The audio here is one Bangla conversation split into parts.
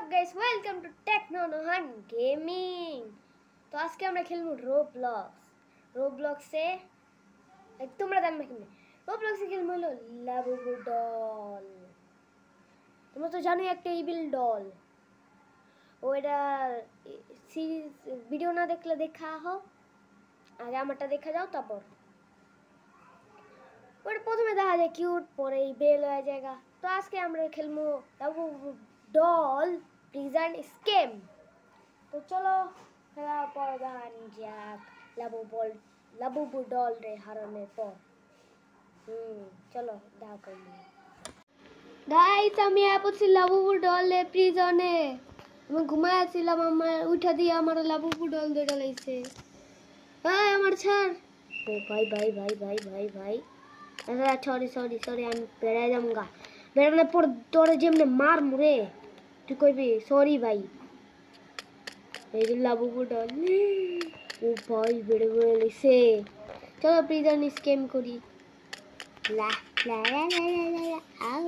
up guys, welcome to Technonohan Gaming। তো আজকে আমরা খেলবো রোবলক্সে তোমরা জানবে কেমনে রোবলক্সে খেলবো হলো লাবুবু ডল। তোমরা তো জানোই একটা ইভিল ডল। ওইটা সিরিজ ভিডিও না দেখলে দেখা হোক, আগে আমারটা দেখা যাও, তারপর ওটা প্রথমে দেখা যায় কিউট, পরে বেল হয়ে জায়গা। তো আজকে আমরা খেলবো লাবুবু ডল প্রিজন স্কেম। তো চলো খেলার পর গান যাক লাবুবু ডল রে হারানোর পর। চলো দেখা করবো গাইস। আমি পড়ছি লাবুবু ডলে প্রিজনে। আমি ঘুমাইছিলাম, আমার উঠা দিয়ে আমার লাবুবু ডল দুটো লাইছে। ভাই আমার ছাড়। ও ভাই ভাই ভাই ভাই ভাই ভাই সরি সরি সরি, আমি বেড়াই যামগা। বেড়ালে পর তোরে যেমনে মার মুরে, তুই কইবি সরি ভাই। এই যে লাবুবু ডল, ও ভাই বেড়ে বেড়ে লিছে। চলো প্রিজন স্কেম করি। লা লা লা লা লা লা আউ।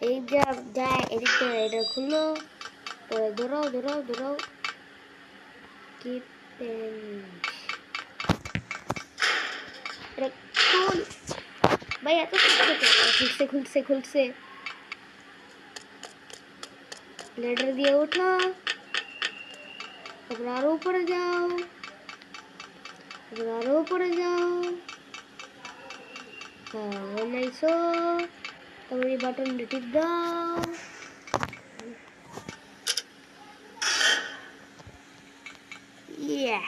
এই যা যায় এদিক থেকে এটা খুলো, পরে ধরাও ধরাও ধরাও। কি ভাই এত খুলছে খুলছে খুলছে। লেডার দিয়ে উঠো, তারপর আরো উপরে যাও, তারপর আরো উপরে যাও। হ্যাঁ নাইসো, তারপর এই বাটনটা টিপ দাও। Yeah.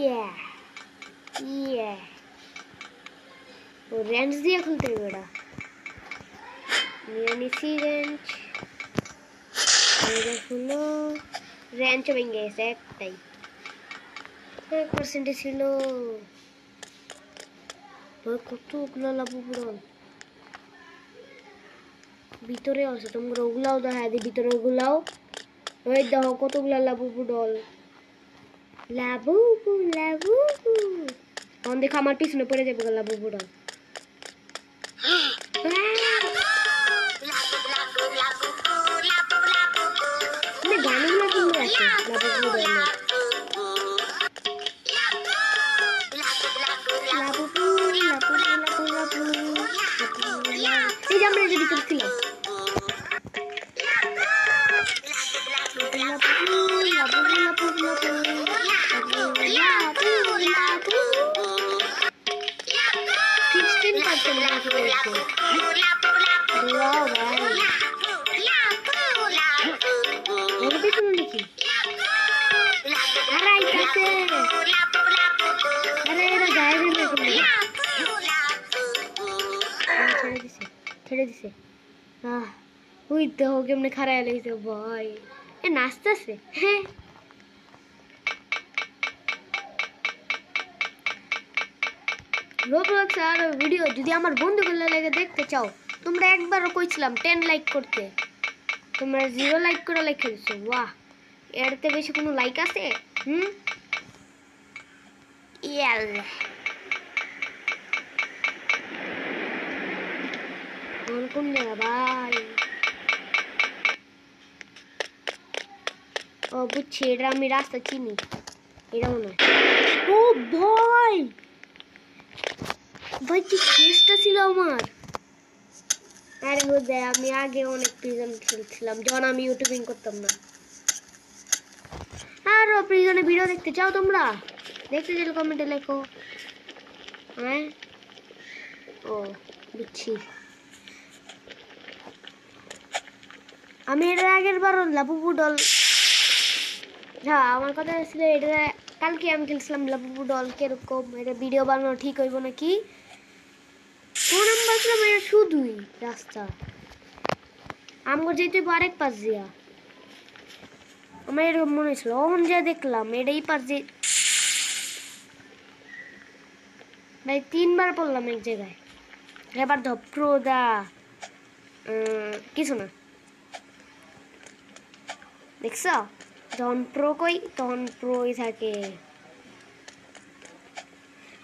Yeah. Yeah. रेंज दिया खुलते हुए बेटा, मेरा नीची रेंज मेरा खुलो रेंज चलेंगे सेट टाइप 1% ছিল। ওই কতগুলো লাবুবু ডল ভিতরে আছে, তোমরা ওগুলাও দেখা দিই ভিতরে ওগুলাও। ওই দেখো কতগুলো লাবুবু ডল। লাবুবু লাবুবু তখন দেখো আমার পিছনে পড়ে যাবে লাবুবু ডল। গানগুলো কিন্তু আছে Labubu ডলের। Labubu Labubu Labu Labu এই যে আমরা যদি করছিলাম ছেড়ে দিছে। ওই দেখো কেমনে খারাপ লাগছে ভাই, এ নাচতেছে। হ্যাঁ রোবলক্স আর ভিডিও যদি আমার বন্ধুগুলো লেগে দেখতে চাও, তোমরা একবারও কইছিলাম 10 লাইক করতে, তোমরা 0 লাইক করে লিখে দিছো। বাহ, এরতে বেশি কোনো লাইক আছে? ইয়াল কোন জায়গা ভাই? ও বুঝছি, এটা আমি রাস্তা চিনি, এটা মনে হয়। ও ভাই ভাই কি চেষ্টা ছিল আমার। আরে বোঝে, আমি আগে অনেক প্রিজন খেলছিলাম যখন আমি ইউটিউবিং করতাম না। আরো প্রিজনে ভিডিও দেখতে চাও তোমরা? দেখতে চাইলে কমেন্টে লেখো। হ্যাঁ ও বুঝছি। আমি এর আগের বার লাবুবু ডল, হ্যাঁ আমার কথা ছিল এটা কালকে আমি খেলছিলাম লাবুবু ডল কিরকম, এটা ভিডিও বানানো ঠিক হইব নাকি। কোন নাম্বার ছিল এটা? শুধুই রাস্তা আমার যেতে আরেক পাশ দিয়া, আমার এরকম মনে হয়েছিল। অন যা দেখলাম এটা এই পাশ দিয়ে ভাই 3বার পড়লাম এক জায়গায়। এবার ধপ্রদা কিছু না, দেখছ যখন প্রো কই তখন প্রোই থাকে।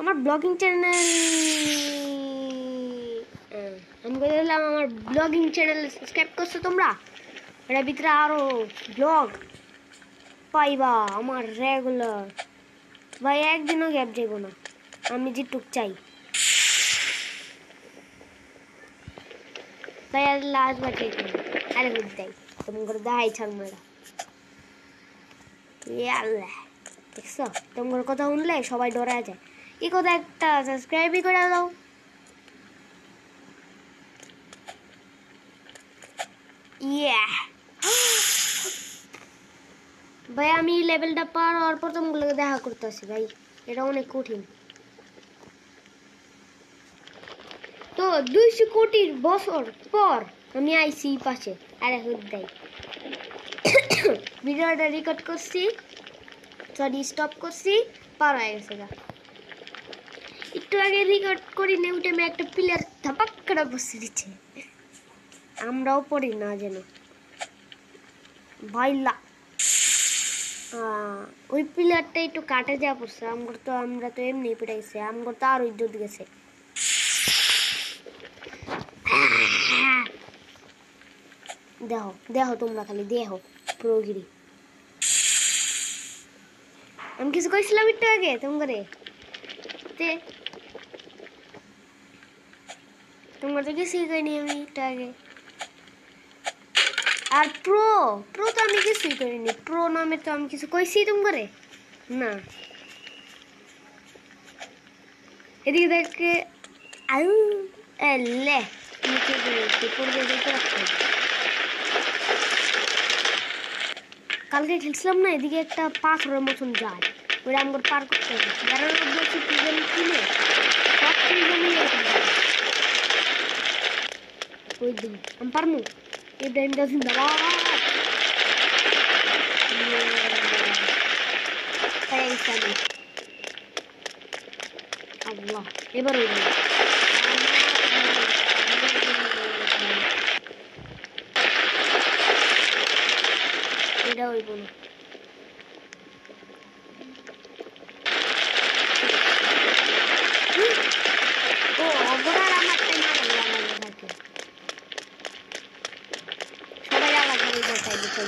আমার ব্লগিং চ্যানেল আমি বললাম আমার ব্লগিং চ্যানেল সাবস্ক্রাইব করছো তোমরা, এটার ভিতরে আরো ব্লগ পাইবা আমার রেগুলার। ভাই একদিনও গ্যাপ যাইব না, আমি যেটুক চাই। ভাই আর লাস্ট বার চাই আরে বুঝ দেয় তোমার দায় ছাড় মেয়েরা। আল্লাহ দেখছো তোমার কথা শুনলে সবাই ডরা যায়। এই কথা একটা সাবস্ক্রাইবই করে দাও। ইয়া ভাই আমি লেভেলটা পার হওয়ার পর তোমাগুলোকে দেখা করতেছি ভাই, এটা অনেক কঠিন। তো 200 কোটির বছর পর আমি আইসি পাশে। আরে হুদ্দাই ভিডিওটা রেকর্ড করছি, সরি স্টপ করছি, পার হয়ে গেছে গা। একটু আগে রেকর্ড করি না উঠে আমি একটা প্লেয়ার ধাপাক করে বসে দিচ্ছে, আমরাও পড়ি না যেন ভাইলা। ওই প্লেয়ারটা একটু কাটে যা পড়ছে, আমরা তো এমনি পিটাইছে, আমগর তো আরো ইজ্জত গেছে। দেখো দেখো তোমরা খালি দেখো প্রগিরি। আমি কিছু কইছিলাম একটু আগে তোমারে, তোমার তো কিছুই কইনি আমি একটু আগে। আর প্রো প্রো তো আমি কিছুই করিনি, প্রো নামে তো আমি কিছু কইছি তোমারে না। এদিকে দেখে আউ এলে নিচে পড়বে দেখতে পাচ্ছি। কালকে খেলছিলাম না, এদিকে একটা পাথরের মতন যায়, ওইটা আমাকে পার করতে হবে। যারা বলছি প্রিজন কিনে সব প্রিজনই এরকম ওই দিন আমি পারমু। ইব্রাহিম দা জিন্দাবাদ। আল্লাহ এবার ওই এটা হইব না। ও অবরার আমার টাইম আলাদা থাকে, সবাই আলাদা হয়ে যায় দেখে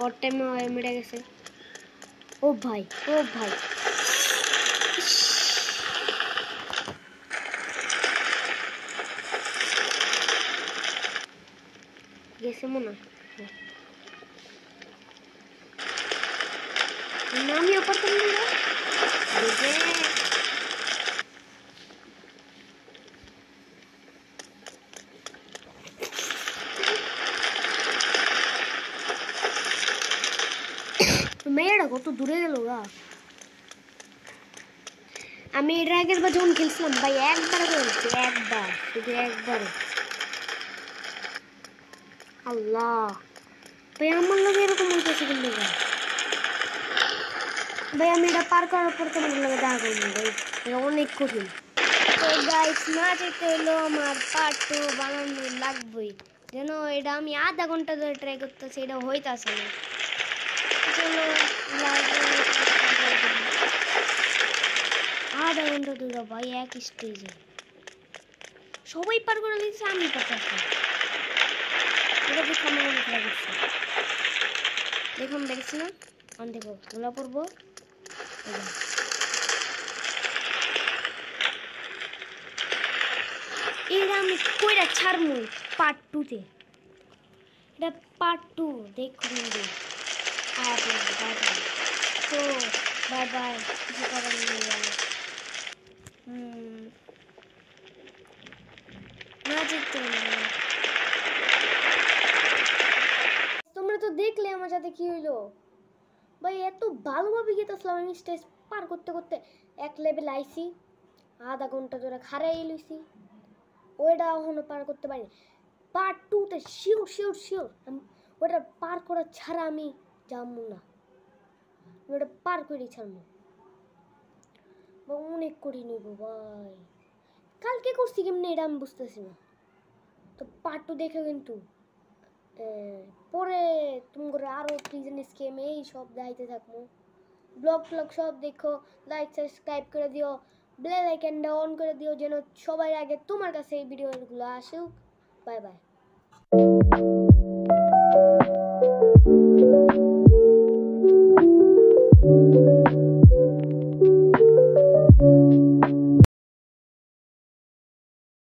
ওর টাইমে মেরে গেছে। ও ভাই ও ভাই গেছে মনে আমিও করতাম না মেয়েরা কত দূরে গেল গা। আমি এর আগের বার যখন খেলছিলাম ভাই একবার করেছি, একবার শুধু একবার। আল্লাহ ভাই আমার লোক এরকম হইতেছে কিন্তু ভাই আমি এটা পার করার পর তোমার লোকে দেখা করবো ভাই, এটা অনেক কঠিন। তো গাইস না যেতে হলো আমার পার্ট 2 বানানো লাগবেই, যেন এটা আমি আধা ঘন্টা ধরে ট্রাই করতেছি, এটা হইতাছে না। চলো আধা ঘন্টা ধরে ভাই এক স্টেজে সবাই পার করে দিচ্ছে, আমি পারতেছি। এটা দেখে আমার অনেক লাগছে, দেখুন দেখছি না আমি দেখো গোলা পড়বো। এটা আমি কইরা ছাড়মু পার্ট 2 তে, এটা পার্ট 2 দেখুন। তো বাই বাই, কিছু করার নেই। না দেখতে তোমরা তো দেখলে আমার সাথে কি হইলো ভাই, এত ভালোভাবে গেতেছিলাম আমি স্টেজ পার করতে করতে এক লেভেল আইসি, আধা ঘন্টা ধরে খারাই লইছি, ওইটা এখনো পার করতে পারিনি। পার্ট 2 তে শিওর শিওর শিওর ওটা পার করা ছাড়া আমি যাবো না, ওটা পার করে ছাড়বো। অনেক করে নেব ভাই, কালকে করছি কেমনি এটা আমি বুঝতেছি না। তো পার্ট 2 দেখে কিন্তু পরে তোমরা আরও প্রিজন স্কেম এই সব দেখাইতে থাকবো। ব্লগ ট্লগ সব দেখো, লাইক সাবস্ক্রাইব করে দিও, বেল আইকনটা অন করে দিও যেন সবার আগে তোমার কাছে এই ভিডিওগুলো আসুক। Bye bye.